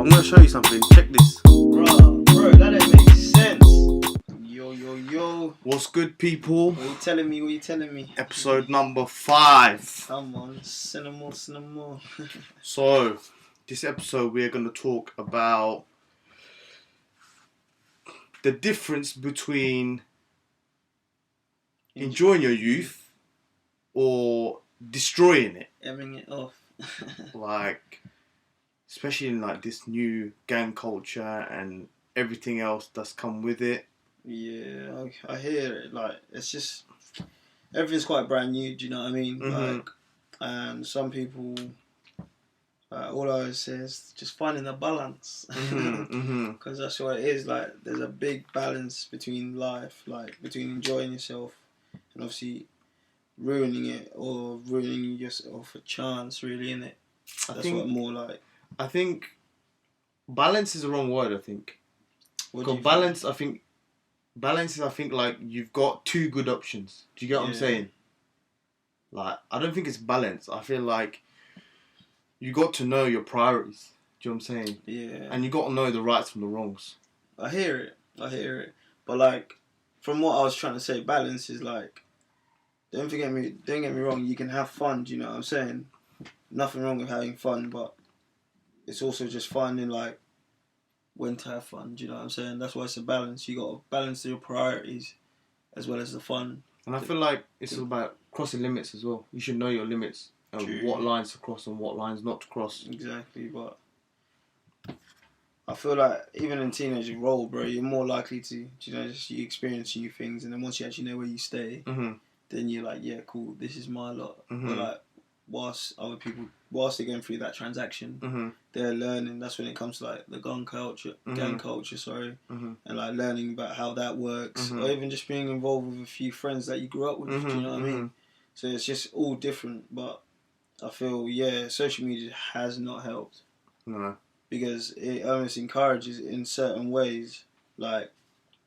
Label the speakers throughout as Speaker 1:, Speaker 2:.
Speaker 1: I'm gonna show you something. Check this.
Speaker 2: Bro, that didn't make sense. Yo.
Speaker 1: What's good, people?
Speaker 2: What you telling me?
Speaker 1: Episode number 5.
Speaker 2: Come on, cinema.
Speaker 1: So, this episode we're gonna talk about the difference between enjoying your youth or destroying it.
Speaker 2: Emming it off.
Speaker 1: Like, especially in like this new gang culture and everything else that's come with it.
Speaker 2: Yeah, I hear it. Like, it's just everything's quite brand new. Do you know what I mean?
Speaker 1: Mm-hmm.
Speaker 2: Like, and some people, all I always say is just finding the balance, because that's what it is. Like, there's a big balance between life, like between enjoying yourself and obviously ruining it or ruining yourself a chance. Really, innit? That's what more like.
Speaker 1: I think balance is the wrong word. I think because balance, I think like you've got two good options. Do you get what I'm saying? Like, I don't think it's balance. I feel like you got to know your priorities. Do you know what I'm saying?
Speaker 2: Yeah. And
Speaker 1: you got to know the rights from the wrongs.
Speaker 2: I hear it. But like, from what I was trying to say, balance is like, don't get me wrong. You can have fun. Do you know what I'm saying? Nothing wrong with having fun, but it's also just finding like when to have fun. Do you know what I'm saying? That's why it's a balance. You got to balance your priorities as well as the fun.
Speaker 1: And I feel like it's about crossing limits as well. You should know your limits and what lines to cross and what lines not to cross.
Speaker 2: Exactly, but I feel like even in teenage role, bro, you're more likely to, just you experience new things, and then once you actually know where you stay, then you're like, yeah, cool, this is my lot. But like, whilst they're going through that transaction, they're learning. That's when it comes to like the gang culture, and like learning about how that works, or even just being involved with a few friends that you grew up with. Do you know what I mean? So it's just all different. But I feel social media has not helped.
Speaker 1: No. Because
Speaker 2: it almost encourages in certain ways, like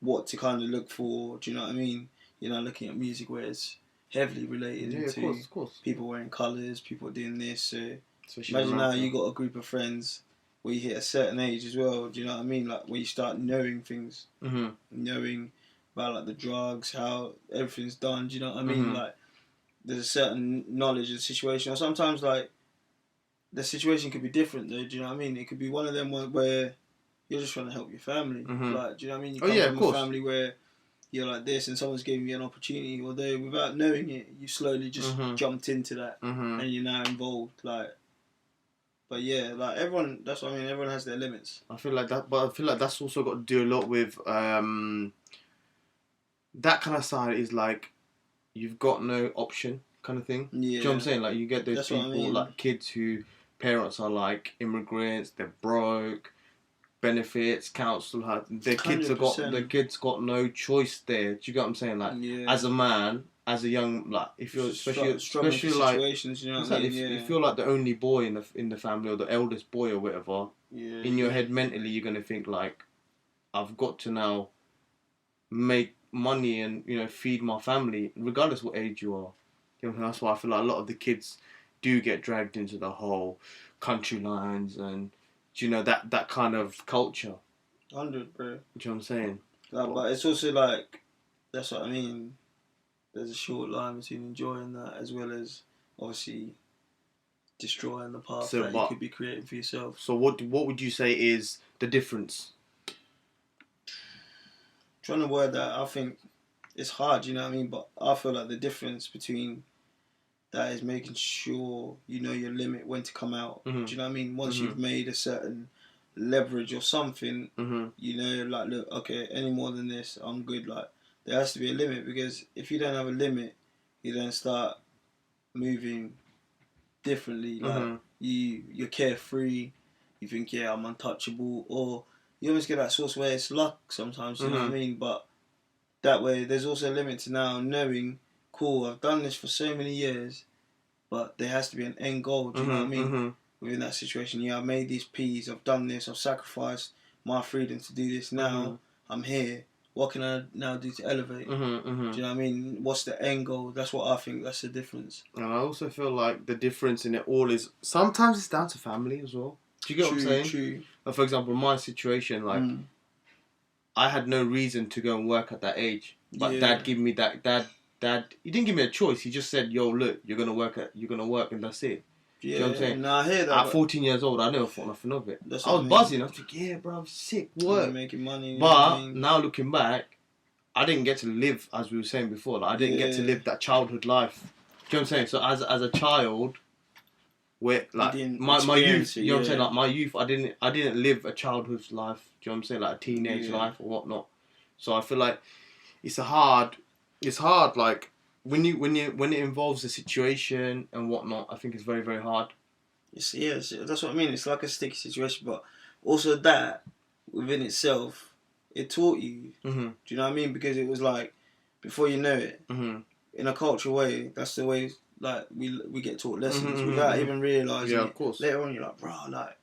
Speaker 2: what to kind of look for. Do you know what I mean? You're not looking at music where it's heavily related into
Speaker 1: of course.
Speaker 2: People wearing colours, people doing this. So
Speaker 1: especially
Speaker 2: imagine now you got a group of friends where you hit a certain age as well. Do you know what I mean? Like where you start knowing things, knowing about like the drugs, how everything's done. Do you know what I mean? Like there's a certain knowledge of the situation, or sometimes like the situation could be different though. Do you know what I mean? It could be one of them where you're just trying to help your family. Like, do you know what I mean? You come from a family where you're like this and someone's giving you an opportunity, although without knowing it, you slowly just jumped into that and you're now involved. Like, but yeah, like everyone, that's what I mean, everyone has their limits.
Speaker 1: I feel like that, but I feel like that's also got to do a lot with that kind of side is like you've got no option kind of thing. Yeah. Do you know what I'm saying? Like you get those people, like kids who parents are like immigrants, they're broke, benefits, council, their kids got no choice there. Do you get what I'm saying? Like as a man, as a young, like if you're especially like situations, you know what I mean? If you're like the only boy in the family or the eldest boy or whatever, in your head mentally you're gonna think like, I've got to now make money and feed my family regardless what age you are. You know, that's why I feel like a lot of the kids do get dragged into the whole country lines and that kind of culture.
Speaker 2: 100, bro.
Speaker 1: Do you know what I'm saying?
Speaker 2: Like, but it's also like, that's what I mean. There's a short line between enjoying that as well as obviously destroying the path that you could be creating for yourself.
Speaker 1: So what would you say is the difference?
Speaker 2: Trying to word that, I think it's hard, you know what I mean? But I feel like the difference between that is making sure you know your limit, when to come out. Do you know what I mean? Once you've made a certain leverage or something, like, look, okay, any more than this, I'm good. Like, there has to be a limit, because if you don't have a limit, you then start moving differently. Like, you're carefree, you think, I'm untouchable, or you almost get that source where it's luck sometimes, you know what I mean? But that way, there's also a limit to now knowing, cool, I've done this for so many years, but there has to be an end goal. Do you know what I mean? Within that situation, I've made these P's, I've done this, I've sacrificed my freedom to do this. Now I'm here. What can I now do to elevate? Do you know what I mean? What's the end goal? That's what I think. That's the difference.
Speaker 1: And I also feel like the difference in it all is sometimes it's down to family as well. Do you get what I'm saying?
Speaker 2: True.
Speaker 1: for example, my situation, like, I had no reason to go and work at that age. But Dad gave me that. Dad, he didn't give me a choice. He just said, "Yo, look, you're gonna work, and that's it."
Speaker 2: Yeah,
Speaker 1: you know what I'm saying?
Speaker 2: No, I hear that.
Speaker 1: At 14 years old, I never thought nothing of it. I was buzzing. I was like, "Yeah, bro, I'm sick. Work,
Speaker 2: you're making money."
Speaker 1: But now looking back, I didn't get to live, as we were saying before. Like, I didn't get to live that childhood life. Do you know what I'm saying? So as a child, where like my youth, you know what I'm saying? Like my youth, I didn't live a childhood life. Do you know what I'm saying? Like a teenage life or whatnot. So I feel like it's hard. Like when it involves a situation and whatnot, I think it's very, very hard.
Speaker 2: Yes, that's what I mean. It's like a sticky situation, but also that within itself, it taught you.
Speaker 1: Mm-hmm.
Speaker 2: Do you know what I mean? Because it was like before you know it, in a cultural way, that's the way like we get taught lessons without even realising it.
Speaker 1: Of course.
Speaker 2: Later on, you're like, bro, like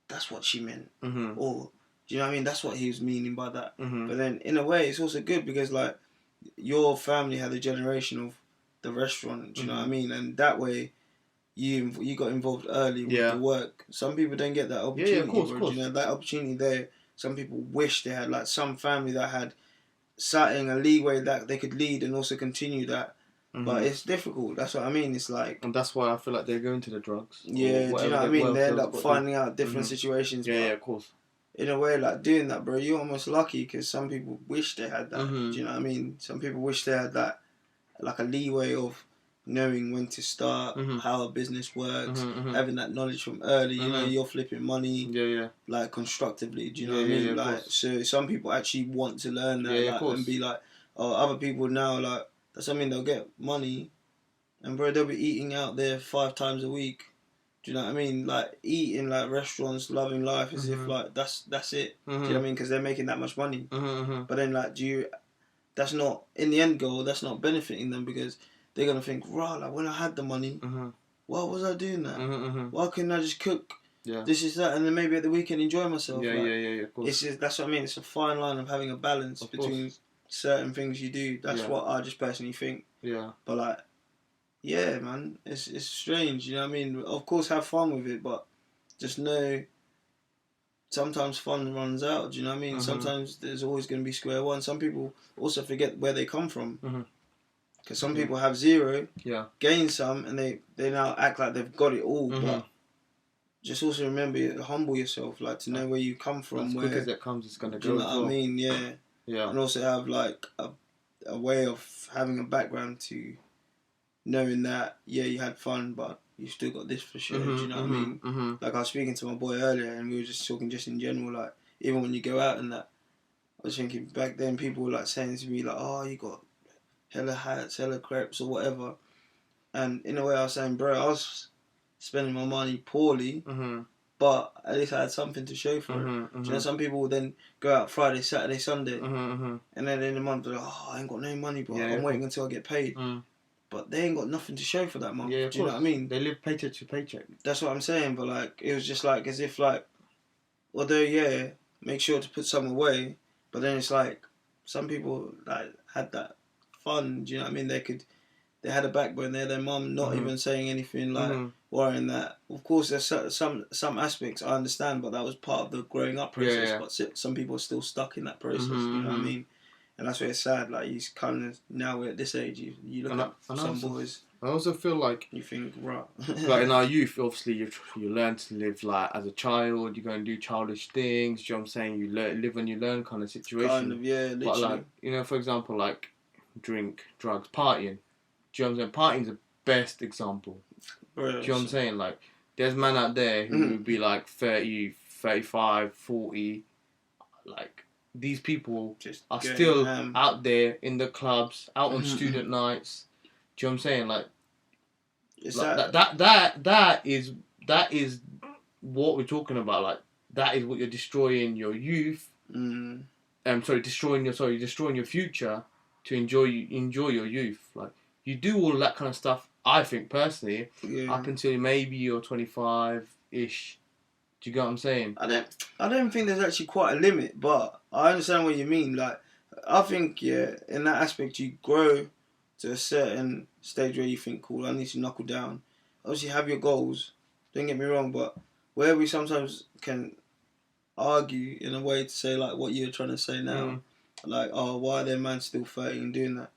Speaker 2: that's what she meant, or do you know what I mean? That's what he was meaning by that. But then in a way, it's also good because like your family had a generation of the restaurant. Do you know what I mean? And that way. You got involved early with the work. Some people don't get that opportunity.
Speaker 1: Yeah, of course.
Speaker 2: You know, that opportunity there. Some people wish they had like some family that had something, a leeway that they could lead and also continue that. But it's difficult. That's what I mean. It's like,
Speaker 1: and that's why I feel like they go into the drugs.
Speaker 2: Yeah, do you know what I mean? They end up finding out different situations.
Speaker 1: Yeah, of course.
Speaker 2: In a way, like doing that, bro, you're almost lucky because some people wish they had that. Do you know what I mean? Some people wish they had that, like a leeway of knowing when to start, how a business works, having that knowledge from early. You know, you're flipping money, like constructively. Do you know what I mean? Like, so some people actually want to learn that, like, and be like, oh, other people now, like, that's what I mean. They'll get money, and bro, they'll be eating out there 5 times a week. Do you know what I mean? Like eating like restaurants, loving life as if like that's it. Do you know what I mean? Because they're making that much money. But then like, that's not in the end goal. That's not benefiting them because they're gonna think, right, like when I had the money, why was I doing that? Why couldn't I just cook? This is that, and then maybe at the weekend enjoy myself.
Speaker 1: Of course.
Speaker 2: It's just, that's what I mean. It's a fine line of having a balance between certain things you do. That's what I just personally think.
Speaker 1: Yeah.
Speaker 2: But like, yeah, man, it's strange. You know what I mean? Of course, have fun with it, but just know sometimes fun runs out. Do you know what I mean? Sometimes there's always going to be square one. Some people also forget where they come from. Because some people have zero, gain some, and they now act like they've got it all. But just also remember, humble yourself, like to know where you come from. As
Speaker 1: quick as it comes, it's gonna go.
Speaker 2: Do you know what I mean? Yeah. And also have like a way of having a background to knowing that you had fun, but you still got this for sure. Do you know what I mean? Like I was speaking to my boy earlier, and we were just talking just in general. Like even when you go out and that, I was thinking back then people were like saying to me like, "Oh, you got hella hats, hella crepes or whatever," and in a way I was saying, bro, I was spending my money poorly, but at least I had something to show for it. Do you know, some people will then go out Friday, Saturday, Sunday, and then in the month they're like, "Oh, I ain't got no money, but I'm waiting until I get paid." But they ain't got nothing to show for that month. Do you know what I mean?
Speaker 1: They live paycheck to paycheck.
Speaker 2: That's what I'm saying. But like, it was just like as if like, although make sure to put some away, but then it's like some people like had that fun. Do you know what I mean? They had a backbone there. Their mum not even saying anything, like worrying that. Of course, there's some aspects I understand, but that was part of the growing up process. But some people are still stuck in that process. You know what I mean? And that's where it's sad. Like he's kind of now we're at this age. You look at some boys.
Speaker 1: I also feel like
Speaker 2: you think, right.
Speaker 1: Like in our youth, obviously you learn to live like as a child. You go and do childish things. Do you know what I'm saying? You live and you learn kind of situation.
Speaker 2: Kind of, yeah. Literally.
Speaker 1: But like for example, like drink, drugs, partying. Do you know what I'm saying? Partying's the best example.
Speaker 2: Right,
Speaker 1: do you know what I'm saying? Like there's men out there who would be like 30, 35, 40, like. These people are still out there in the clubs, out on student nights. Do you know what I'm saying? Like, that is what we're talking about. Like, that is what you're destroying your youth. Destroying your future to enjoy your youth. Like, you do all that kind of stuff. I think personally, up until maybe you're 25-ish. Do you get what I'm saying?
Speaker 2: I don't think there's actually quite a limit, but I understand what you mean. Like, I think, in that aspect, you grow to a certain stage where you think, cool, I need to knuckle down. Obviously, have your goals. Don't get me wrong, but where we sometimes can argue in a way to say like what you're trying to say now, like, oh, why are their man still 30 and doing that?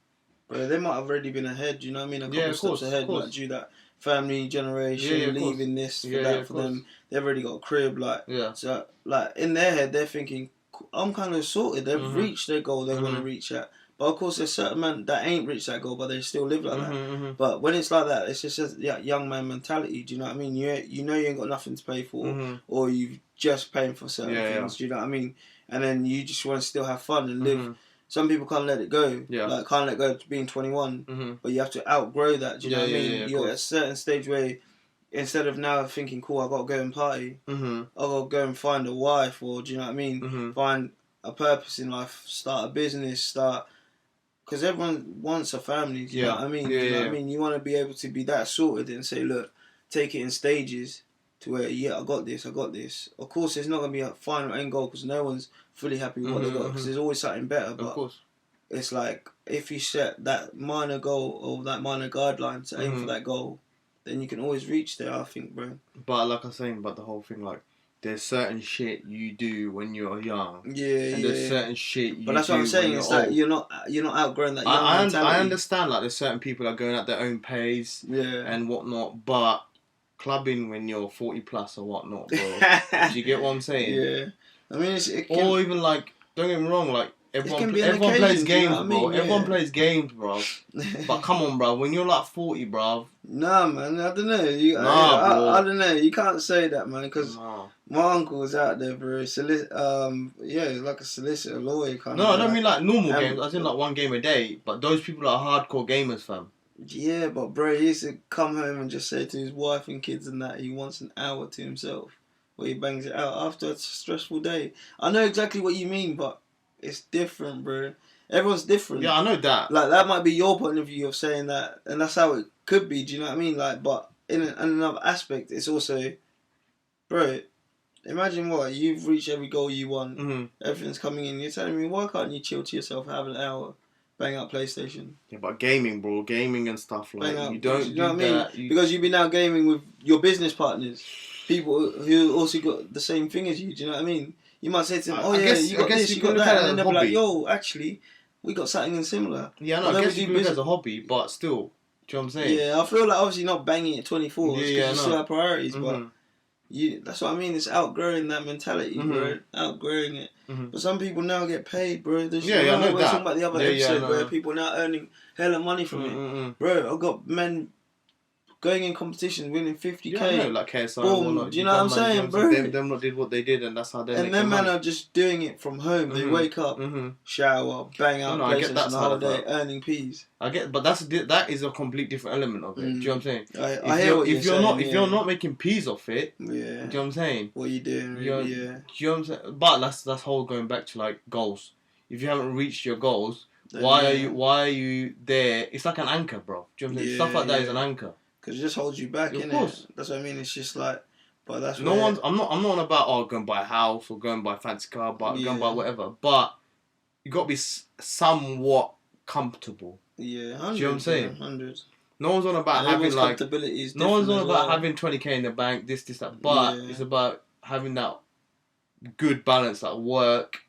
Speaker 2: Bro, they might have already been ahead. You know what I mean? A couple steps ahead, like due that family generation, leaving this for that for them. They've already got a crib, like so, like in their head, they're thinking, I'm kind of sorted. They've reached their goal they want to reach at. But of course, there's certain men that ain't reached that goal, but they still live like that. But when it's like that, it's just a young man mentality. Do you know what I mean? You know you ain't got nothing to pay for, or you've just paying for certain things. Do you know what I mean? And then you just want to still have fun and live. Some people can't let it go. Like can't let go of being 21, but you have to outgrow that. Do you know what I mean? You're at a certain stage where instead of now thinking, cool, I got to go and party, I got to go and find a wife, or do you know what I mean? Find a purpose in life, start a business, because everyone wants a family. Do you know what I mean? Do you know what I mean? You want to be able to be that sorted and say, look, take it in stages to where, I got this. Of course, there's not going to be a final end goal because no one's fully happy with what they got because there's always something better. But of course. It's like, if you set that minor goal or that minor guideline to aim for that goal, then you can always reach there, I think, bro.
Speaker 1: But like I was saying about the whole thing, like, there's certain shit you do when you're young. And there's certain shit you do.
Speaker 2: But that's what I'm saying. It's like you're not outgrowing that young mentality.
Speaker 1: I understand, like, there's certain people that are going at their own pace and whatnot, but clubbing when you're 40 plus or whatnot, bro. Do you get what I'm saying?
Speaker 2: Yeah. I mean,
Speaker 1: or even, like, don't get me wrong, like, everyone plays games, bro. I mean? Everyone plays games, bro. But come on, bro. When you're like 40, bro.
Speaker 2: Nah, man. I don't know. I don't know. You can't say that, man, because my uncle was out there, bro. He's like a solicitor, lawyer kind of.
Speaker 1: No, I don't mean like normal games. I mean like one game a day. But those people are hardcore gamers, fam.
Speaker 2: Yeah, but bro, he used to come home and just say to his wife and kids and that he wants an hour to himself, where he bangs it out after a stressful day. I know exactly what you mean, but it's different, bro. Everyone's different.
Speaker 1: Yeah, I know that.
Speaker 2: Like, that might be your point of view of saying that, and that's how it could be, do you know what I mean? Like, but in another aspect, it's also, bro, imagine you've reached every goal you want, everything's coming in, you're telling me, why can't you chill to yourself, have an hour, bang out PlayStation?
Speaker 1: Yeah, but gaming, bro, gaming and stuff, like, you don't do
Speaker 2: what I mean? Because you've been out gaming with your business partners, people who also got the same thing as you, do you know what I mean? You might say to them, you got this, you got that, and then they'll be like, yo, actually, we got something in similar.
Speaker 1: Yeah, no, I guess you can look at it as a hobby, but still, do you know what I'm saying?
Speaker 2: Yeah, I feel like obviously not banging at 24 because you still have priorities, but that's what I mean, it's outgrowing that mentality, bro, outgrowing it. But some people now get paid, bro. We're talking about the other episode where people now earning hella money from it. Bro, I've got men going in competitions, winning 50k.
Speaker 1: Yeah, I know, like KSI.
Speaker 2: Boom. Do you know what I'm saying, bro?
Speaker 1: Them not did what they did, and that's how they.
Speaker 2: And them men are just doing it from home. They wake up, shower, bang out places on the whole day, earning peas.
Speaker 1: I get, but that is a complete different element of it. Do you know what I'm saying?
Speaker 2: I hear what you're saying.
Speaker 1: If you're not making peas off it, do you know what I'm saying?
Speaker 2: What are you doing?
Speaker 1: Do you know what I'm saying? But that's whole going back to like goals. If you haven't reached your goals, why are you there? It's like an anchor, bro. Do you know what I'm saying? Stuff like that is an anchor.
Speaker 2: Because it just holds you back, innit? That's what I mean. It's just like, but that's
Speaker 1: I'm not on about go and buy a house or go and buy a fancy car, but go and buy whatever. But you got to be somewhat comfortable.
Speaker 2: Yeah, 100.
Speaker 1: Do you know what I'm saying?
Speaker 2: 100.
Speaker 1: No one's on about having like. No one's on about having 20k in the bank, this, that. But it's about having that good balance, like work,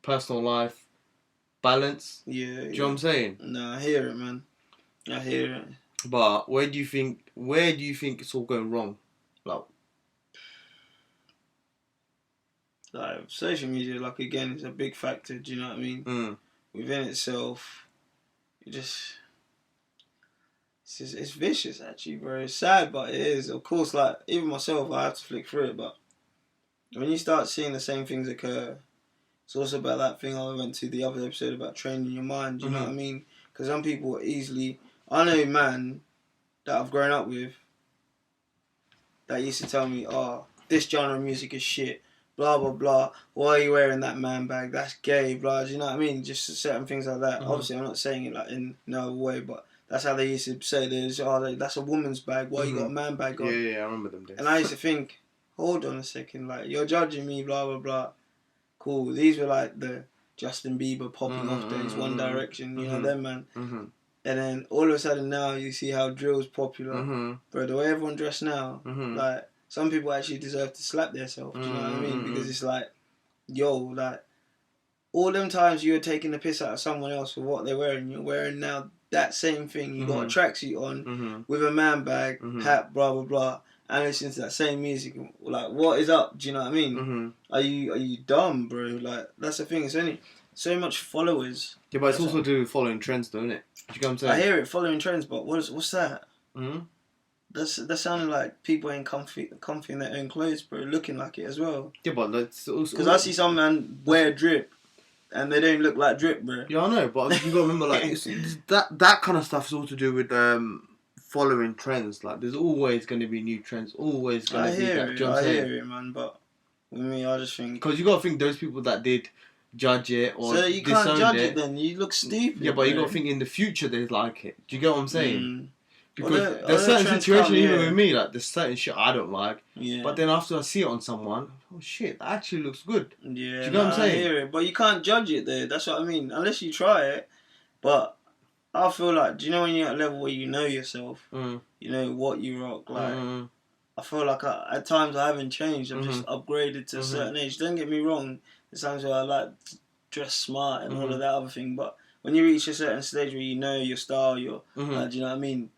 Speaker 1: personal life, balance. Yeah. Do you know what I'm saying?
Speaker 2: No, I hear it, man. I hear it.
Speaker 1: But where do you think it's all going wrong?
Speaker 2: Like social media, like again, is a big factor. Do you know what I mean? Within itself, it's vicious actually, bro. It's sad, but it is. Of course, like even myself, I have to flick through it. But when you start seeing the same things occur, it's also about that thing I went to the other episode about training your mind. Do you know what I mean? Because some people are easily. I know a man that I've grown up with that used to tell me, oh, this genre of music is shit, blah, blah, blah. Why are you wearing that man bag? That's gay, blah. Do you know what I mean? Just certain things like that. Obviously, I'm not saying it like in no way, but that's how they used to say this. Oh, that's a woman's bag. Why you got a man bag on?
Speaker 1: Yeah, I remember them days.
Speaker 2: And I used to think, hold on a second, like, you're judging me, blah, blah, blah. Cool. These were like the Justin Bieber popping off days, One Direction, you know them, man. And then all of a sudden now you see how drill's popular. Bro, the way everyone dressed now, like some people actually deserve to slap themselves. Do you know what I mean? Because it's like yo, like, all them times you were taking the piss out of someone else for what they're wearing, you're wearing now that same thing. You got a tracksuit on with a man bag, hat, blah blah blah, and listen to that same music. Like, what is up? Do you know what I mean? Are you dumb, bro? Like, that's the thing. It's only so much followers.
Speaker 1: Yeah, but it's also to do with following trends, though, isn't it? Do you get what I'm saying?
Speaker 2: I hear it, following trends, but what's that? That's sounding like people ain't comfy in their own clothes, bro. Looking like it as well.
Speaker 1: Yeah, but that's also
Speaker 2: because I see some man wear drip. And they don't look like drip, bro.
Speaker 1: Yeah, I know, but you gotta remember, like, that kind of stuff is all to do with following trends. Like, there's always going to be new trends. Always going to be that.
Speaker 2: I hear it, man. But with me, I just think
Speaker 1: because you gotta think those people that did judge it or
Speaker 2: so you can't judge it. Then you look stupid.
Speaker 1: Yeah, but you gotta think in the future they like it. Do you get what I'm saying? Because there's certain situations, even with me, like there's certain shit I don't like. Yeah. But then after I see it on someone, oh shit, that actually looks good.
Speaker 2: Yeah.
Speaker 1: Do you know what I'm saying?
Speaker 2: I hear it, but you can't judge it though. That's what I mean. Unless you try it. But I feel like, do you know when you're at a level where you know yourself, you know what you rock, like. I feel like at times I haven't changed. I've just upgraded to a certain age. Don't get me wrong. There's times where I like to dress smart and all of that other thing. But when you reach a certain stage where you know your style, do you know what I mean?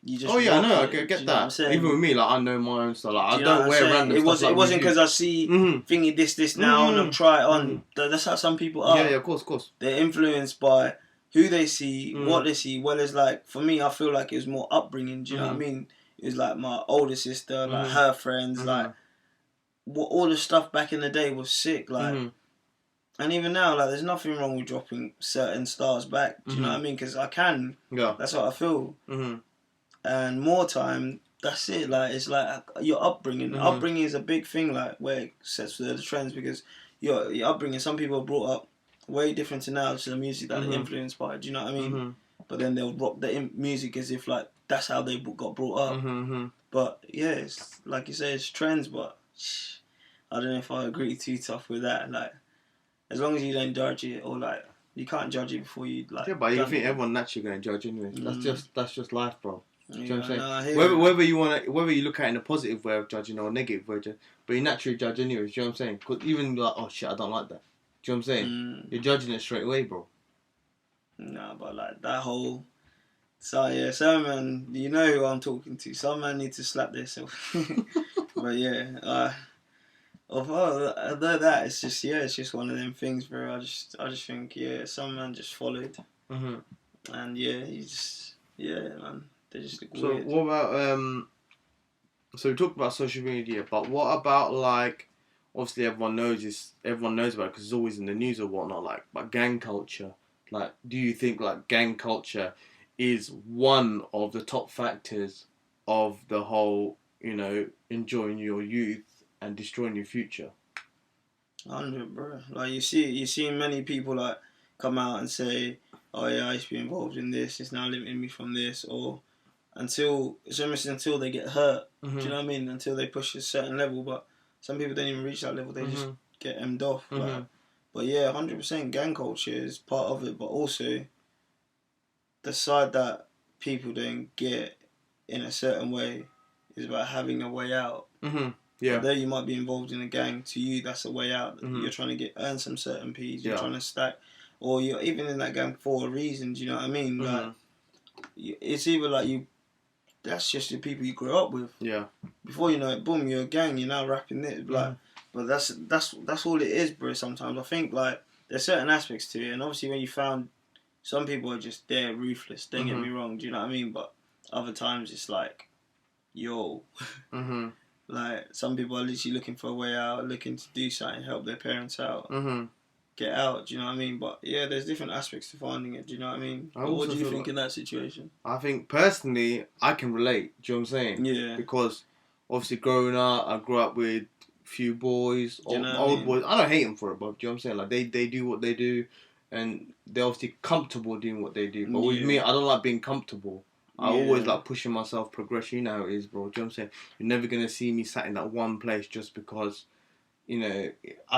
Speaker 2: You just
Speaker 1: I know. I get that. Even with me, like I know my own style. Like, I don't wear random stuff.
Speaker 2: It wasn't because I see thingy this now and I'll try it on. That's how some people are.
Speaker 1: Yeah, of course.
Speaker 2: They're influenced by who they see, what they see. Well, it's like for me, I feel like it was more upbringing. Do you know what I mean? It was like my older sister, like her friends, like all the stuff back in the day was sick. Like, and even now, like, there's nothing wrong with dropping certain styles back. Do you know what I mean? Because I can. Yeah. That's what I feel. And more time, that's it. Like, it's like your upbringing. Upbringing is a big thing. Like, where it sets the trends because your upbringing. Some people are brought up way different to now to the music that they're influenced by. Do you know what I mean? But then they'll rock the music as if like that's how they got brought up. But yeah, it's like you say, it's trends. But I don't know if I agree too tough with that. Like, as long as you don't judge it or like you can't judge it before you like.
Speaker 1: Yeah, but you think everyone naturally going to judge anyway. That's just life, bro. You know what I'm saying? Whether you look at it in a positive way of judging or a negative way of judging, but you naturally judge anyway. Do you know what I'm saying? Because even like, oh shit, I don't like that. Do you know what I'm saying? You're judging it straight away, bro.
Speaker 2: Nah, but like that whole. So yeah, some man, you know who I'm talking to. Some man need to slap themselves. But yeah, although that, it's just one of them things, bro. I just think some man just followed, and man. They just look weird.
Speaker 1: What about so we talked about social media, but what about like obviously everyone knows about it because it's always in the news or whatnot, like but gang culture. Like, do you think like gang culture is one of the top factors of the whole, enjoying your youth and destroying your future?
Speaker 2: 100, bro. Like you see many people like come out and say, "Oh yeah, I used to be involved in this. It's now limiting me from this," or until they get hurt. Do you know what I mean? Until they push a certain level, but some people don't even reach that level. They just get emmed off. Like, but yeah, 100% gang culture is part of it, but also the side that people don't get in a certain way is about having a way out. Yeah. Although you might be involved in a gang, to you that's a way out. You're trying to earn some certain P's. You're trying to stack, or you're even in that gang for a reason. Do you know what I mean? Like, it's either like you. That's just the people you grew up with. Yeah. Before you know it, boom, you're a gang. You're now rapping this, like. But that's all it is, bro. Sometimes I think like there's certain aspects to it, and obviously when you found some people are just there ruthless. Don't get me wrong. Do you know what I mean? But other times it's like, yo, like some people are literally looking for a way out, looking to do something, help their parents out, get out. Do you know what I mean? But yeah, there's different aspects to finding it. Do you know what I mean? What do you think in that situation?
Speaker 1: I think personally, I can relate. Do you know what I'm saying? Yeah. Because obviously growing up, I grew up with few boys, old boys. I don't hate them for it, but do you know what I'm saying? Like they do what they do, and they're obviously comfortable doing what they do. But with me, I don't like being comfortable. I always like pushing myself, progression. You know how it is, bro. Do you know what I'm saying? You're never gonna see me sat in that one place just because, I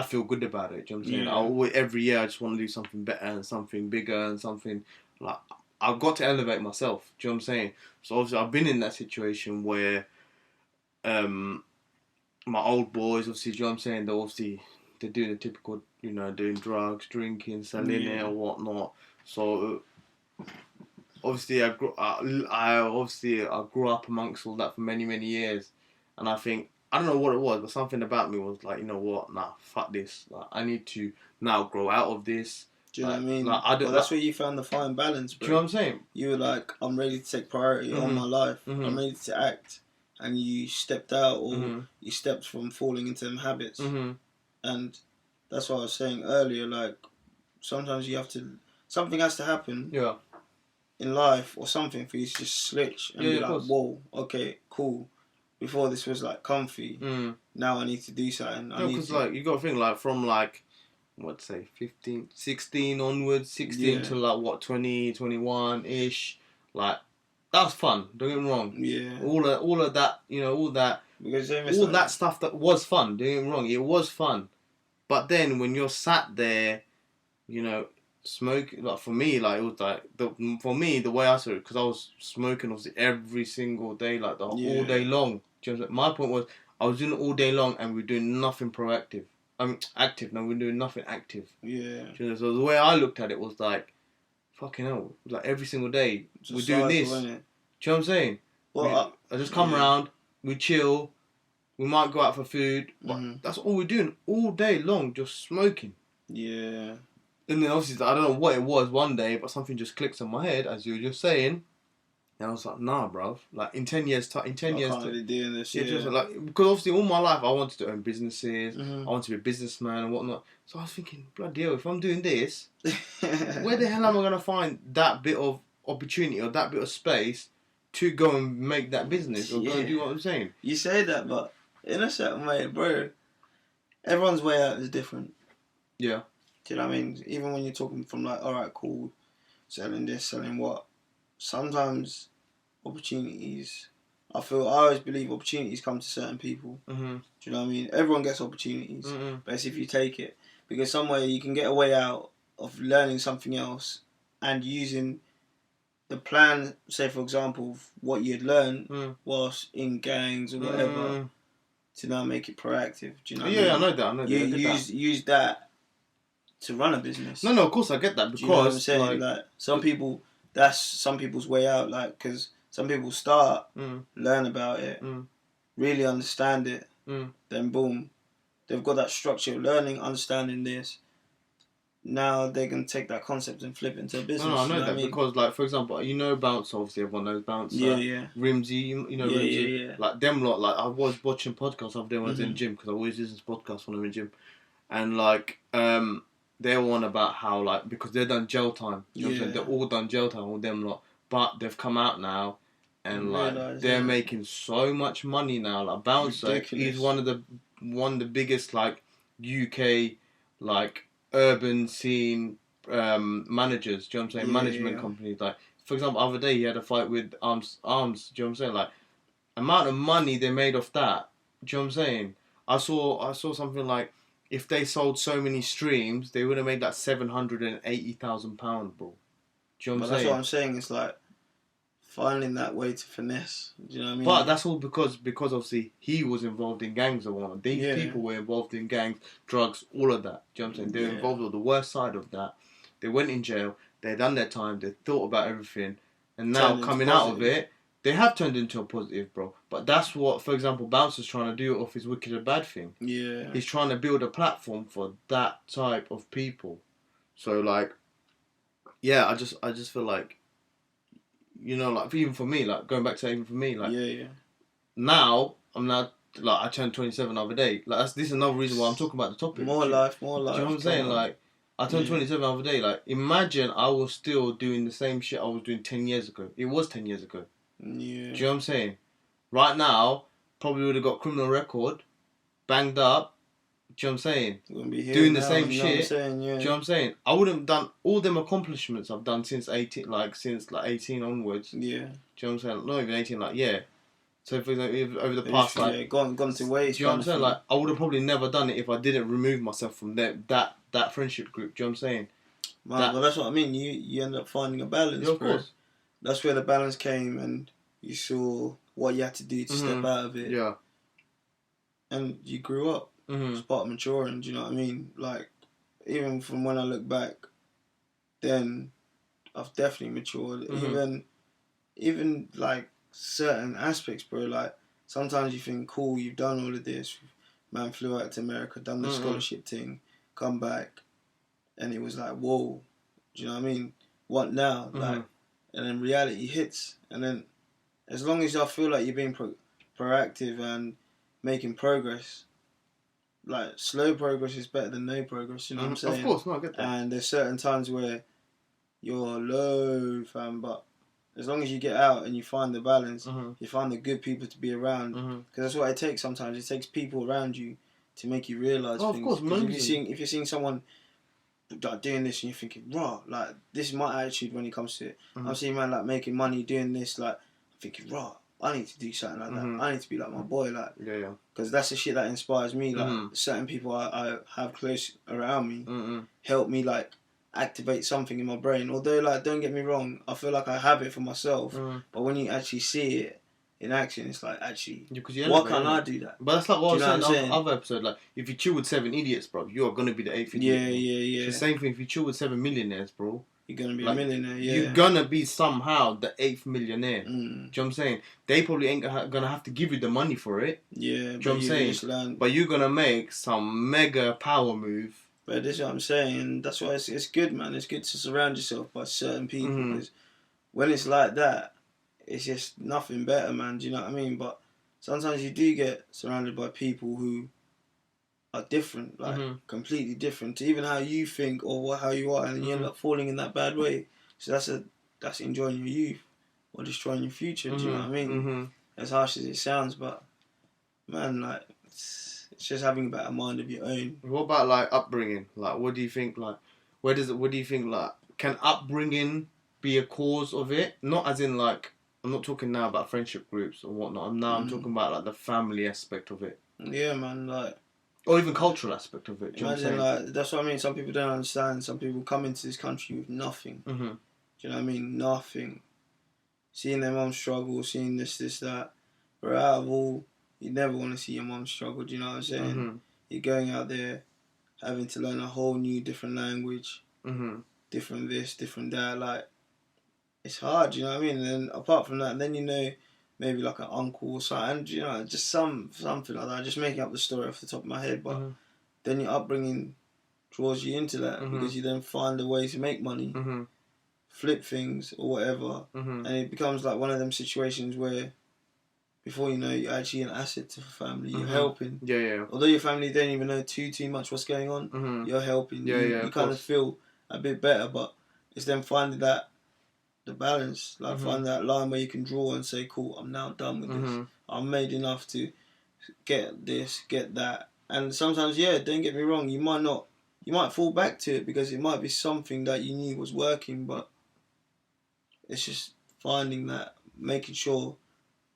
Speaker 1: feel good about it. Do you know what I'm saying? I always, every year, I just want to do something better and something bigger and something like I've got to elevate myself. Do you know what I'm saying? So obviously, I've been in that situation where, my old boys, obviously, do you know what I'm saying? They're obviously they're doing the typical, doing drugs, drinking, selling it or whatnot. So obviously I grew up amongst all that for many, many years, and I think, I don't know what it was, but something about me was like, you know what, nah, fuck this. Like, I need to now grow out of this.
Speaker 2: Do you know what I mean? Well, that's where you found the fine balance, bro.
Speaker 1: Do you know what I'm saying?
Speaker 2: You were like, I'm ready to take priority on my life. I'm ready to act. And you stepped out, or you stepped from falling into them habits. And that's what I was saying earlier, like, sometimes something has to happen in life or something for you to just switch and be like, whoa, okay, cool. Before this was like comfy. Now I need to do something.
Speaker 1: Because like, you got to think like from like, what say, 15, 16 onwards, 16 to like what, 20, 21-ish, like, that's fun, don't get me wrong.
Speaker 2: Yeah.
Speaker 1: All of that, all that,
Speaker 2: because
Speaker 1: all that stuff that was fun, don't get me wrong, it was fun. But then when you're sat there, smoking, like for me, like it was like, for me, the way I saw it, because I was smoking obviously every single day, like all day long. My point was, I was doing it all day long and we were doing nothing proactive. Active. No, we're doing nothing active.
Speaker 2: Yeah.
Speaker 1: So the way I looked at it was like, fucking hell, like every single day we're doing this. Do you know what I'm saying? Well, I just come around, we chill, we might go out for food, but that's all we're doing all day long, just smoking.
Speaker 2: Yeah.
Speaker 1: And then obviously, I don't know what it was one day, but something just clicks in my head, as you were just saying. And I was like, nah, bruv. Like, in 10 years... I can't
Speaker 2: be doing this,
Speaker 1: Just like, because obviously all my life I wanted to own businesses, I wanted to be a businessman and whatnot. So I was thinking, bloody hell, if I'm doing this, where the hell am I going to find that bit of opportunity or that bit of space to go and make that business or go and do what I'm saying?
Speaker 2: You say that, but in a certain way, bro, everyone's way out is different.
Speaker 1: Yeah.
Speaker 2: Do you know what I mean? Even when you're talking from like, alright, cool, selling this, selling what, sometimes opportunities, I always believe opportunities come to certain people. Do you know what I mean? Everyone gets opportunities, but it's if you take it. Because somewhere you can get a way out of learning something else and using the plan, say for example, what you'd learned whilst in gangs or whatever, to now make it proactive. Do you know what I mean?
Speaker 1: I know that.
Speaker 2: Use that to run a business.
Speaker 1: No, of course I get that, because
Speaker 2: you know what I'm saying? Like some people, that's some people's way out. Like, because some people start, learn about it, really understand it, then boom, they've got that structure of learning, understanding this. Now they can take that concept and flip it into a business.
Speaker 1: No, I know that, because, like, for example, Bouncer, obviously everyone knows Bouncer.
Speaker 2: Yeah.
Speaker 1: Rimsy, Rimsy.
Speaker 2: Yeah.
Speaker 1: Like, them lot, like, I was watching podcasts the other day when I was in the gym, because I always listen to podcasts when I'm in the gym. And, like, they're on about how, like, because they're done jail time. You know what I'm saying? They're all done jail time, all them lot. But they've come out now, and, like, they're making so much money now. Like, Bouncer, he's one of the biggest, like, UK, like, urban scene managers, do you know what I'm saying? Management companies. Like, for example, the other day he had a fight with Arms, do you know what I'm saying? Like, amount of money they made off that, do you know what I'm saying? I saw something like, if they sold so many streams, they would have made that £780,000, bro. Do you know what I'm saying?
Speaker 2: That's what I'm saying. It's like finding that way to finesse. Do you know what I mean?
Speaker 1: But that's all because obviously he was involved in gangs or whatnot. These people were involved in gangs, drugs, all of that. Do you know what I'm saying? They were involved with the worst side of that. They went in jail. They done their time. They thought about everything, and now coming out of it, they have turned into a positive, bro. But that's what, for example, Bouncer's trying to do off his Wicked or Bad thing.
Speaker 2: Yeah.
Speaker 1: He's trying to build a platform for that type of people. So, like, yeah, I just feel like, like, even for me, like, going back to even for me, like, now, like, I turned 27 the other day. Like, this is another reason why I'm talking about the topic.
Speaker 2: More life.
Speaker 1: Do you know what I'm saying? Like, I turned 27 the other day. Like, imagine I was still doing the same shit I was doing 10 years ago. It was 10 years ago.
Speaker 2: Yeah.
Speaker 1: Do you know what I'm saying? Right now, probably would have got criminal record, banged up. Do you know what I'm saying? Doing the same shit. Do you know what I'm saying? I wouldn't have done all them accomplishments I've done since 18 onwards.
Speaker 2: Yeah.
Speaker 1: Do you know what I'm saying? Not even 18, like, yeah. So, for example, over the past, like...
Speaker 2: gone to waste.
Speaker 1: Do you know what I'm saying? Like, I would have probably never done it if I didn't remove myself from that friendship group. Do you know what I'm saying?
Speaker 2: Man, well, that's what I mean. You end up finding a balance,
Speaker 1: yeah, of course.
Speaker 2: That's where the balance came, and you saw what you had to do to step out of it.
Speaker 1: Yeah.
Speaker 2: And you grew up. It's part of maturing. Do you know what I mean? Like, even from when I look back, then I've definitely matured. Even like certain aspects, bro. Like, sometimes you think, cool, you've done all of this. Man flew out to America, done the scholarship thing, come back, and it was like, whoa. Do you know what I mean? What now? Like, and then reality hits, and then as long as I feel like you're being proactive and making progress, like, slow progress is better than no progress. You know what I'm saying?
Speaker 1: Of course, no, I get that.
Speaker 2: And there's certain times where you're low, fam, but as long as you get out and you find the balance, you find the good people to be around, because that's what it takes sometimes. It takes people around you to make you realise things.
Speaker 1: Of course,
Speaker 2: because if you're seeing someone like doing this and you're thinking, raw, like, this is my attitude when it comes to it. I'm seeing man like making money doing this, like, I'm thinking, raw, I need to do something like that. I need to be like my boy, like, because that's the shit that inspires me. Like, certain people I have close around me help me, like, activate something in my brain. Although, like, don't get me wrong, I feel like I have it for myself, but when you actually see it in action, it's like, actually, why can't I do that?
Speaker 1: But that's like what I was saying in the other episode. Like, if you chill with 7 idiots, bro, you are gonna be the 8th idiot.
Speaker 2: Yeah.
Speaker 1: It's the same thing. If you chill with 7 millionaires, bro,
Speaker 2: you're gonna be a millionaire. Yeah,
Speaker 1: you're gonna be somehow the 8th millionaire. Do you know what I'm saying? They probably ain't gonna have to give you the money for it.
Speaker 2: Yeah,
Speaker 1: do you know what I'm saying? But you're gonna make some mega power move.
Speaker 2: But this is what I'm saying. That's why it's good, man. It's good to surround yourself by certain people, because when it's like that, it's just nothing better, man. Do you know what I mean? But sometimes you do get surrounded by people who are different, like completely different to even how you think or how you are, and you end up falling in that bad way. So that's enjoying your youth or destroying your future. Do you know what I mean? As harsh as it sounds, but man, like, it's just having a better mind of your own.
Speaker 1: What about, like, upbringing? Like, what do you think? Like, what do you think? Like, can upbringing be a cause of it? Not as in, like, I'm not talking now about friendship groups or whatnot. I'm talking about, like, the family aspect of it.
Speaker 2: Yeah, man, like,
Speaker 1: or even cultural aspect of it. Do you
Speaker 2: imagine, like, that's what I mean. Some people don't understand. Some people come into this country with nothing. Do you know what I mean? Nothing. Seeing their mum struggle, seeing this, that. But out of all, you never want to see your mum struggle. Do you know what I'm saying? You're going out there having to learn a whole new different language, different this, different that. Like, it's hard. Do you know what I mean? And then apart from that, then you know, maybe like an uncle or something. And, you know, just something like that. I'm just making up the story off the top of my head, but then your upbringing draws you into that because you then find a way to make money, flip things or whatever, and it becomes like one of them situations where, before you know, you're actually an asset to the family. You're helping.
Speaker 1: Yeah.
Speaker 2: Although your family don't even know too much what's going on, you're helping. You kind of feel a bit better, but it's then finding that the balance, like finding that line where you can draw and say, cool, I'm now done with this. I'm made enough to get this, get that. And sometimes, yeah, don't get me wrong, you might fall back to it because it might be something that you knew was working, but it's just finding that, making sure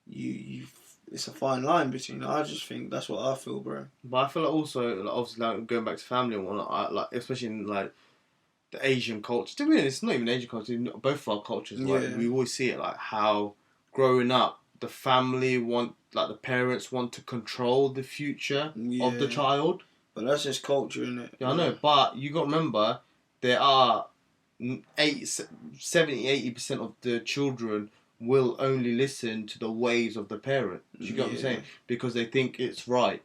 Speaker 2: you it's a fine line between. I just think that's what I feel, bro.
Speaker 1: But I feel like also, like, obviously, like, going back to family and whatnot, like, especially in, like, the Asian culture. To be honest, it's not even Asian culture. Both of our cultures, like, we always see it, like, how growing up, the the parents want to control the future of the child.
Speaker 2: But that's just culture, isn't it?
Speaker 1: Yeah, I know. But you got to remember, there are 70-80% of the children will only listen to the ways of the parent. Do you get what I'm saying? Because they think it's right.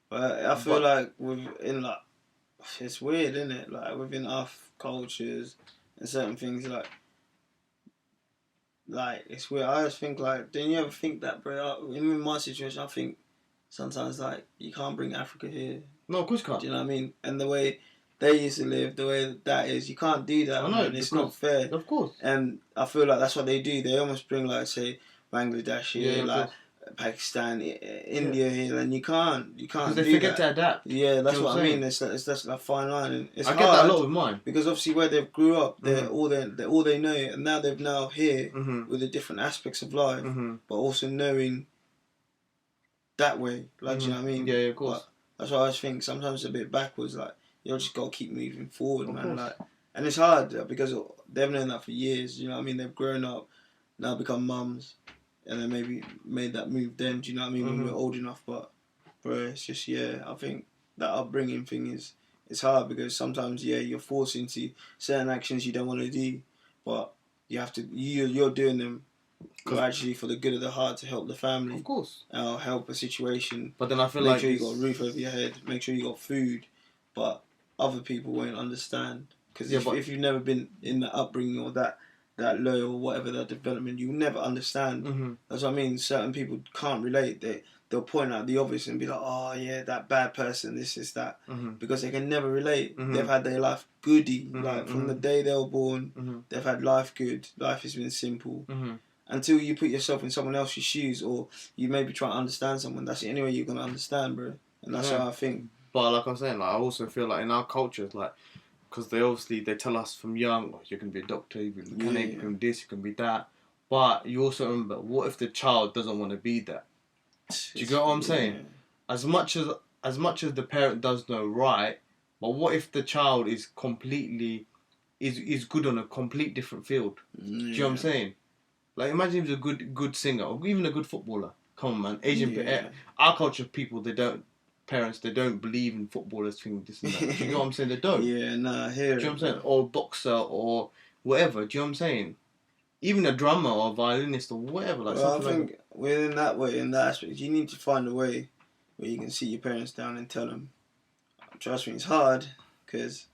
Speaker 2: But I feel like it's weird, isn't it? Like, within our cultures and certain things, like it's weird. I just think, like, don't you ever think that, bro? In my situation, I think sometimes, like, you can't bring Africa here.
Speaker 1: No, of course you can't.
Speaker 2: Do you know what I mean? And the way they used to live, the way that is, you can't do that. I know, it's not fair.
Speaker 1: Of course.
Speaker 2: And I feel like that's what they do. They almost bring, like, say, Bangladesh here, like Pakistan, India here, and you can't
Speaker 1: because they forget to adapt.
Speaker 2: Yeah, that's what I mean. It's just a fine line. And it's
Speaker 1: I get that a lot with mine
Speaker 2: because obviously where they grew up, they're all they know, and now they've here with the different aspects of life, but also knowing that way. Like, do you know what I mean?
Speaker 1: Yeah, of course.
Speaker 2: But that's why I just think sometimes it's a bit backwards. Like, you just gotta keep moving forward, man. Like, and it's hard because they've known that for years. You know what I mean? They've grown up, now become mums, and then maybe made that move then. Do you know what I mean? When we're old enough, but bro, it's just I think that upbringing thing is, it's hard because sometimes, yeah, you're forced into certain actions you don't want to do, but you have to, you're doing them actually for the good of the heart to help the family.
Speaker 1: Of course.
Speaker 2: Help a situation.
Speaker 1: But then I feel
Speaker 2: make
Speaker 1: like
Speaker 2: sure you got a roof over your head, make sure you got food, but other people won't understand. Because if you've never been in the upbringing or that low or whatever, that development, you'll never understand.
Speaker 1: Mm-hmm.
Speaker 2: That's what I mean. Certain people can't relate. They'll point out the obvious and be like, oh yeah, that bad person, this is that.
Speaker 1: Mm-hmm.
Speaker 2: Because they can never relate.
Speaker 1: Mm-hmm.
Speaker 2: They've had their life goody.
Speaker 1: Mm-hmm.
Speaker 2: Like from the day they were born,
Speaker 1: mm-hmm.
Speaker 2: they've had life good. Life has been simple.
Speaker 1: Mm-hmm.
Speaker 2: Until you put yourself in someone else's shoes, or you maybe try to understand someone, that's the only way you're going to understand, bro. And that's how I think.
Speaker 1: But like I'm saying, like I also feel like in our culture, like, because they tell us from young, like, you can be a doctor, you can be this, you can be that. But you also remember, what if the child doesn't want to be that? Do you get what I'm saying? As much as the parent does know right, but what if the child is completely is good on a complete different field? Do you know what I'm saying? Like, imagine if he's a good singer or even a good footballer. Come on, man. Our culture, people, parents, they don't believe in footballers doing this and that. Do you know what I'm saying? They don't.
Speaker 2: Yeah, nah, I hear it.
Speaker 1: Do you know what I'm saying? Or a boxer or whatever. Do you know what I'm saying? Even a drummer or a violinist or whatever. Like,
Speaker 2: well, I think within that way, in that aspect, you need to find a way where you can sit your parents down and tell them. Trust me, it's hard because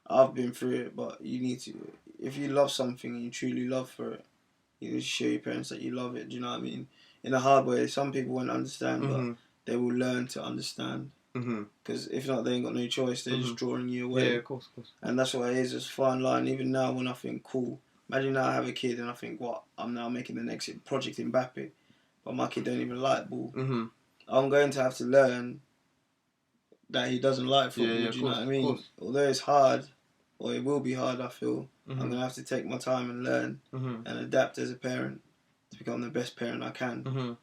Speaker 2: I've been through it, but you need to, if you love something and you truly love for it, you need to show your parents that you love it. Do you know what I mean? In a hard way, some people won't understand, but they will learn to understand. Because if not, they ain't got no choice. They're just drawing you away.
Speaker 1: Yeah, of course.
Speaker 2: And that's what it is. It's a fine line. Even now, when I think, cool. Imagine now I have a kid and I think, what? I'm now making the next project Mbappe, but my kid don't even like ball. I'm going to have to learn that he doesn't like football. Do you know what I mean? Although it's hard, or it will be hard, I feel. I'm going to have to take my time and learn and adapt as a parent to become the best parent I can.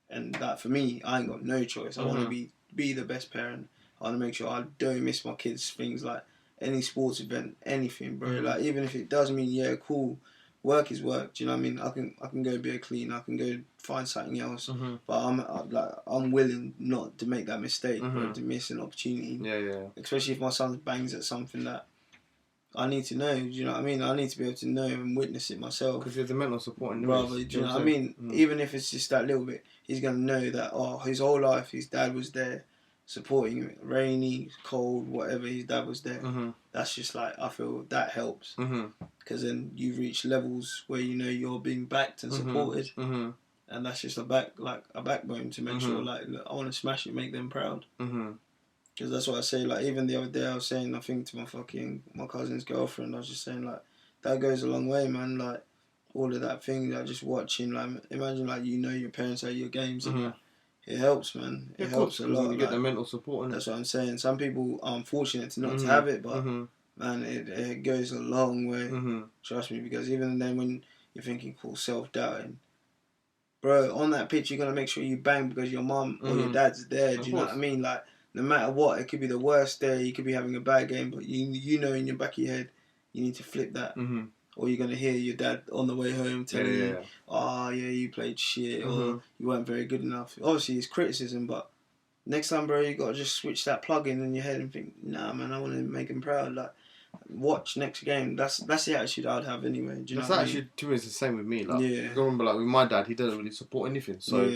Speaker 2: And that, for me, I ain't got no choice. I want to be the best parent. I want to make sure I don't miss my kids' things, like any sports event, anything, bro. Like, even if it does mean, yeah, cool, work is work. Do you know what I mean? I can go be a cleaner. I can go find something else. But I'm willing not to make that mistake, bro, to miss an opportunity.
Speaker 1: Yeah.
Speaker 2: Especially if my son bangs at something that I need to know. Do you know what I mean? I need to be able to know and witness it myself.
Speaker 1: Because there's a mental support in
Speaker 2: brother. Do you know what I mean? Even if it's just that little bit, he's gonna know that his whole life his dad was there, supporting him. Rainy, cold, whatever, his dad was there. That's just like, I feel that helps. Because then you reach levels where you know you're being backed and supported, and that's just a backbone to make sure, like, look, I want to smash it, make them proud. Because that's what I say. Like, even the other day, I was saying, I think, to my cousin's girlfriend, I was just saying, like, that goes a long way, man. Like, all of that thing, like, just watching, like, imagine, like, you know your parents at your games, and that. It helps, man. It helps a lot.
Speaker 1: You get the mental support.
Speaker 2: That's what I'm saying. Some people are unfortunate to not to have it, but man, it goes a long way. Trust me, because even then, when you're thinking, cool, self-doubting, bro, on that pitch, you're gonna make sure you bang because your mum or your dad's there. Do you know what I mean? Like, no matter what, it could be the worst day. You could be having a bad game, but you know in your back of your head, you need to flip that. Or you're going to hear your dad on the way home telling you, oh, yeah, you played shit, or you weren't very good enough. Obviously, it's criticism, but next time, bro, you got to just switch that plug in your head and think, nah, man, I want to make him proud. Like, watch next game. That's the attitude I'd have anyway. Do you know what I mean?
Speaker 1: To me, it's the same with me. Like, I remember, like, with my dad, he doesn't really support anything. So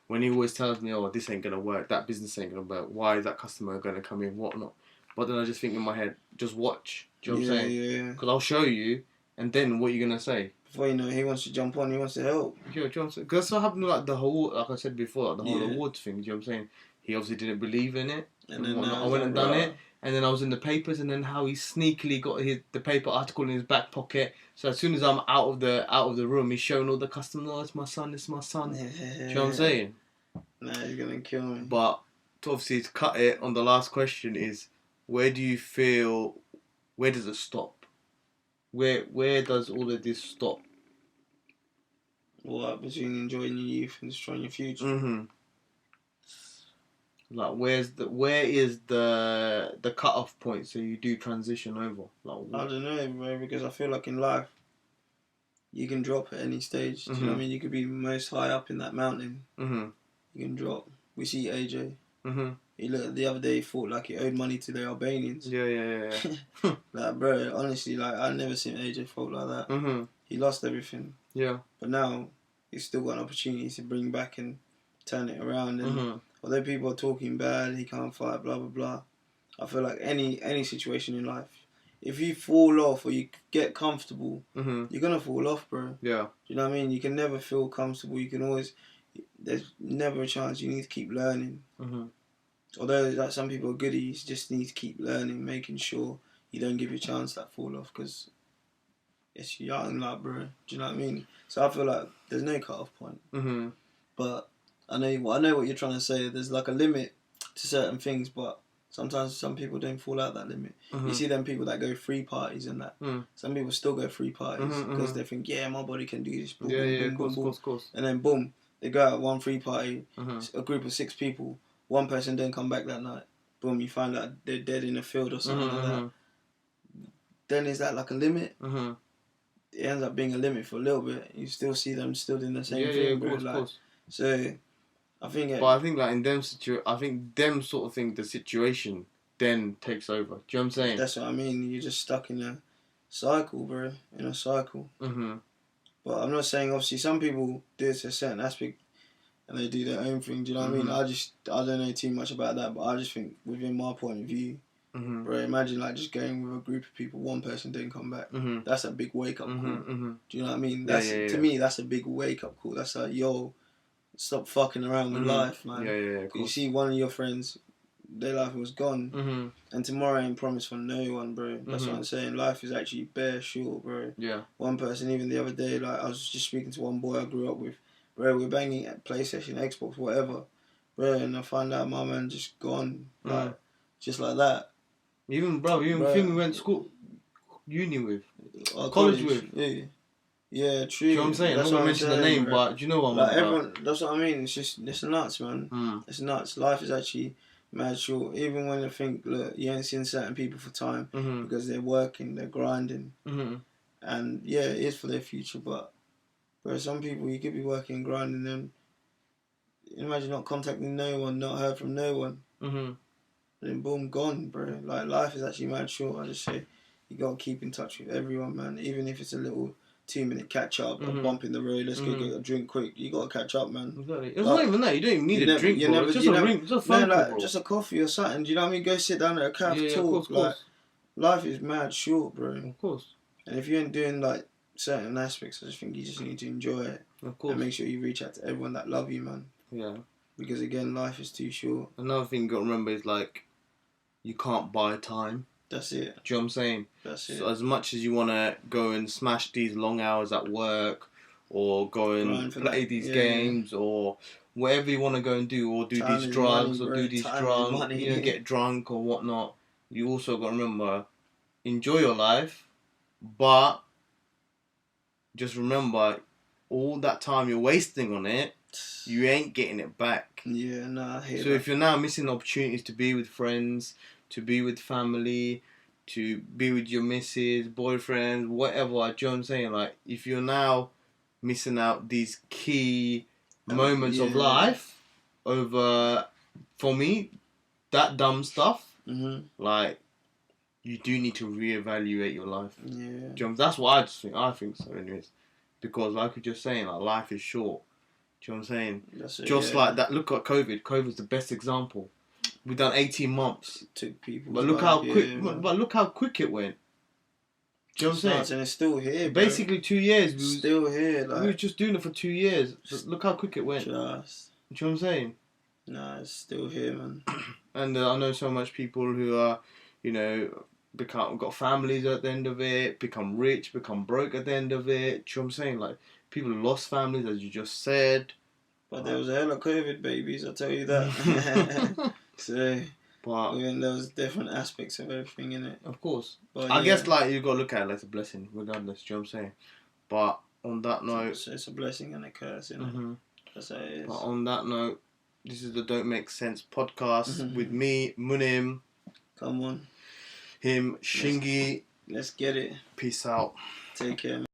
Speaker 1: when he always tells me, oh, this ain't going to work, that business ain't going to work, why is that customer going to come in, whatnot? But then I just think in my head, just watch. Do you know what I'm saying? Because I'll show you. And then what are you gonna say?
Speaker 2: Before you know, he wants to jump on. He wants to help.
Speaker 1: Yeah, because that's what happened. Like the whole, like I said before, like the whole awards thing. Do you know what I'm saying? He obviously didn't believe in it, and then I went and done it. And then I was in the papers, and then how he sneakily got the paper article in his back pocket. So as soon as I'm out of the room, he's showing all the customers, oh, it's my son. Do you know what I'm saying?
Speaker 2: Nah, he's gonna kill me.
Speaker 1: But obviously, to cut it on the last question is, where do you feel? Where does it stop? Where does all of this stop?
Speaker 2: What, between enjoying your youth and destroying your future?
Speaker 1: Like, where is the cut off point so you do transition over? Like,
Speaker 2: I don't know, bro, because I feel like in life you can drop at any stage. Do you know what I mean? You could be most high up in that mountain. You can drop. We see AJ. He looked the other day. He thought like he owed money to the Albanians.
Speaker 1: Yeah.
Speaker 2: Like, bro, honestly, like I never seen AJ folk like that.
Speaker 1: Mm-hmm.
Speaker 2: He lost everything.
Speaker 1: Yeah.
Speaker 2: But now he's still got an opportunity to bring back and turn it around. And although people are talking bad, he can't fight, blah blah blah. I feel like any situation in life, if you fall off or you get comfortable, you're gonna fall off, bro.
Speaker 1: Yeah.
Speaker 2: Do you know what I mean? You can never feel comfortable. You can always. There's never a chance. You need to keep learning. Although like some people are goodies, just need to keep learning, making sure you don't give your chance that fall off because it's young, like, bro. Do you know what I mean? So I feel like there's no cut-off point. But I know what you're trying to say. There's like a limit to certain things, but sometimes some people don't fall out that limit. You see them people that go free parties and that. Some people still go free parties because they think, yeah, my body can do this. Boom, boom, boom,
Speaker 1: of course.
Speaker 2: And then boom, they go out one free party, a group of 6 people. One person don't come back that night. Boom, you find out they're dead in a field or something like that. Then is that like a limit? It ends up being a limit for a little bit. You still see them still doing the same thing.
Speaker 1: Yeah, of course.
Speaker 2: So, I think.
Speaker 1: But I think like in them them sort of thing, the situation then takes over. Do you know what I'm saying?
Speaker 2: That's what I mean. You're just stuck in a cycle, bro. In a cycle. But I'm not saying obviously some people do it to a certain aspect. And they do their own thing, do you know what I mean? I don't know too much about that, but I just think within my point of view, bro, imagine like just going with a group of people, one person didn't come back. That's a big wake up call. Do you know what I mean? That's to me, that's a big wake up call. That's like, yo, stop fucking around with life, man. You see one of your friends, their life was gone, and tomorrow ain't promised for no one, bro. That's what I'm saying. Life is actually bare short, bro.
Speaker 1: Yeah.
Speaker 2: One person, even the other day, like I was just speaking to one boy I grew up with. Bro, we're banging at PlayStation, Xbox, whatever. Bro, and I find out my man just gone. Like, just like that.
Speaker 1: Even thing we went to school, uni with. College with.
Speaker 2: Yeah, true.
Speaker 1: Do you know what I'm saying? I'm not going to mention the name, bro. But do you know what I'm
Speaker 2: like everyone, that's what I mean. It's nuts, man. It's nuts. Life is actually mad short. Even when you think, look, you ain't seeing certain people for time because they're working, they're grinding. And yeah, it is for their future, but bro, some people you could be working and grinding them. Imagine not contacting no one, not heard from no one. Then boom, gone, bro. Like life is actually mad short. I just say you gotta keep in touch with everyone, man. Even if it's a little 2-minute catch up, a bump in the road. Let's go get a drink quick. You gotta catch up, man.
Speaker 1: Exactly. It's not even that. You don't even need a drink, bro. Just a ring, just a phone call, bro.
Speaker 2: Just a coffee or something. Do you know what I mean? Go sit down at a cafe, talk.
Speaker 1: Of course.
Speaker 2: Life is mad short, bro.
Speaker 1: Of course.
Speaker 2: And if you ain't doing like certain aspects, I just think you just need to enjoy it.
Speaker 1: Of course.
Speaker 2: And make sure you reach out to everyone that love you, man.
Speaker 1: Yeah.
Speaker 2: Because again, life is too short.
Speaker 1: Another thing you got to remember is like, you can't buy time.
Speaker 2: That's it.
Speaker 1: Do you know what I'm saying?
Speaker 2: That's it.
Speaker 1: So as much as you want to go and smash these long hours at work, or go and play these games, or whatever you want to go and do, or do these drugs, or do these drugs, you know, get drunk or whatnot, you also got to remember, enjoy your life, but just remember, all that time you're wasting on it, you ain't getting it back.
Speaker 2: Yeah, nah, I hear
Speaker 1: So if you're now missing opportunities to be with friends, to be with family, to be with your missus, boyfriend, whatever, do you know what I'm saying? Like, if you're now missing out these key moments of life over, for me, that dumb stuff, like, you do need to reevaluate your life. Yeah. That's what I just think. I think so, anyways. Because, like we just saying, like, life is short. Do you know what I'm saying? That's it, just like that. Look at COVID. COVID's the best example. We've done 18 months.
Speaker 2: It took people.
Speaker 1: But look how quick. But look how quick it went. Do you know what I'm saying?
Speaker 2: And it's still here.
Speaker 1: Basically, 2 years.
Speaker 2: We still here. Like,
Speaker 1: we were just doing it for 2 years. But look how quick it went.
Speaker 2: Just.
Speaker 1: Do you know what I'm saying?
Speaker 2: Nah, it's still here, man.
Speaker 1: And I know so much people who are, you know, got families at the end of it, become rich, become broke at the end of it. Do you know what I'm saying? Like, people lost families, as you just said.
Speaker 2: But there was a hell of COVID babies, I'll tell you that. So, but there was different aspects of everything in it.
Speaker 1: Of course. But I guess, like, you've got to look at it as a blessing, regardless. Do you know what I'm saying? But on that note...
Speaker 2: So it's a blessing and a curse, isn't it? That's how it is.
Speaker 1: But on that note, this is the Don't Make Sense podcast with me, Munim.
Speaker 2: Come on.
Speaker 1: Him, Shingi.
Speaker 2: Let's get it.
Speaker 1: Peace out.
Speaker 2: Take care, man.